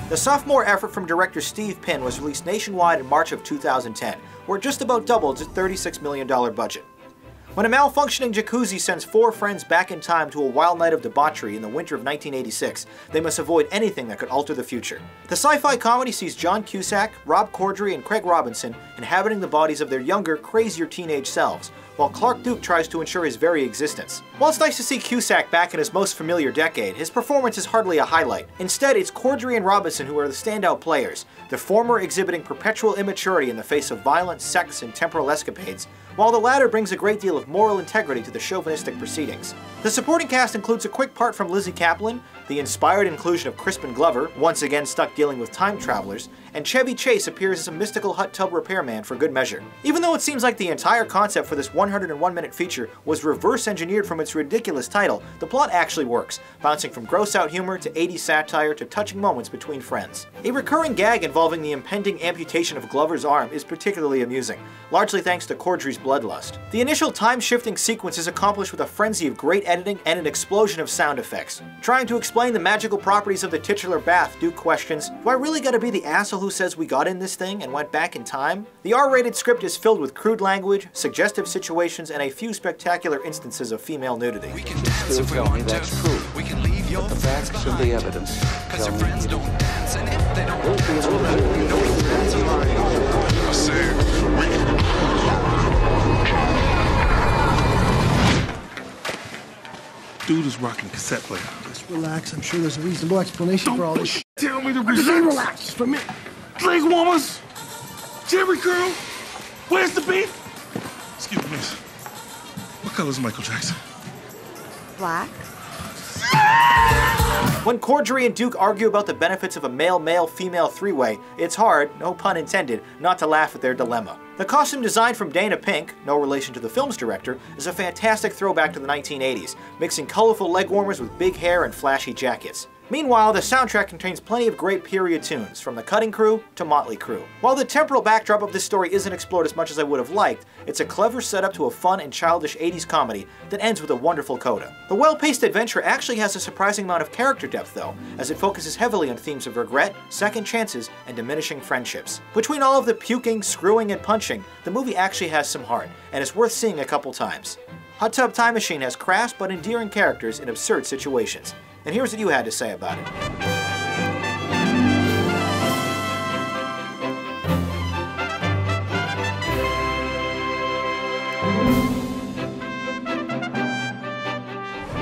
The sophomore effort from director Steve Penn was released nationwide in March of 2010, where it just about doubled its $36 million budget. When a malfunctioning jacuzzi sends four friends back in time to a wild night of debauchery in the winter of 1986, they must avoid anything that could alter the future. The sci-fi comedy sees John Cusack, Rob Corddry, and Craig Robinson inhabiting the bodies of their younger, crazier teenage selves, while Clark Duke tries to ensure his very existence. While it's nice to see Cusack back in his most familiar decade, his performance is hardly a highlight. Instead, it's Corddry and Robinson who are the standout players, the former exhibiting perpetual immaturity in the face of violence, sex, and temporal escapades, while the latter brings a great deal of moral integrity to the chauvinistic proceedings. The supporting cast includes a quick part from Lizzie Kaplan, the inspired inclusion of Crispin Glover, once again stuck dealing with time travelers, and Chevy Chase appears as a mystical hot tub repairman for good measure. Even though it seems like the entire concept for this 101-minute feature was reverse engineered from its ridiculous title, the plot actually works, bouncing from gross-out humor to 80s satire to touching moments between friends. A recurring gag involving the impending amputation of Glover's arm is particularly amusing, largely thanks to Corddry's bloodlust. The initial time-shifting sequence is accomplished with a frenzy of great editing and an explosion of sound effects. Trying to explain the magical properties of the titular bath, Duke questions, "Do I really gotta be the asshole who says we got in this thing and went back in time?" The R-rated script is filled with crude language, suggestive situations, and a few spectacular instances of female nudity. We can dance if we want to. True. We can leave your the facts of the evidence. Cause your friends don't dance, and if they don't dance, well then you know that's mine. I say, Dude is rocking cassette player. Just relax. I'm sure there's a reasonable explanation for all this. Tell me to Just relax. relax for a minute. Leg warmers. Jerry curl. Where's the beat? Excuse me, miss. What color is Michael Jackson? Black. When Corddry and Duke argue about the benefits of a male-male-female three-way, it's hard, no pun intended, not to laugh at their dilemma. The costume design from Dana Pink, no relation to the film's director, is a fantastic throwback to the 1980s, mixing colorful leg warmers with big hair and flashy jackets. Meanwhile, the soundtrack contains plenty of great period tunes, from The Cutting Crew to Motley Crue. While the temporal backdrop of this story isn't explored as much as I would have liked, it's a clever setup to a fun and childish 80s comedy that ends with a wonderful coda. The well-paced adventure actually has a surprising amount of character depth though, as it focuses heavily on themes of regret, second chances, and diminishing friendships. Between all of the puking, screwing, and punching, the movie actually has some heart, and is worth seeing a couple times. Hot Tub Time Machine has crass but endearing characters in absurd situations. And here's what you had to say about it.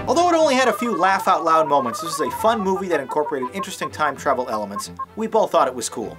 Although it only had a few laugh-out-loud moments, this is a fun movie that incorporated interesting time travel elements. We both thought it was cool.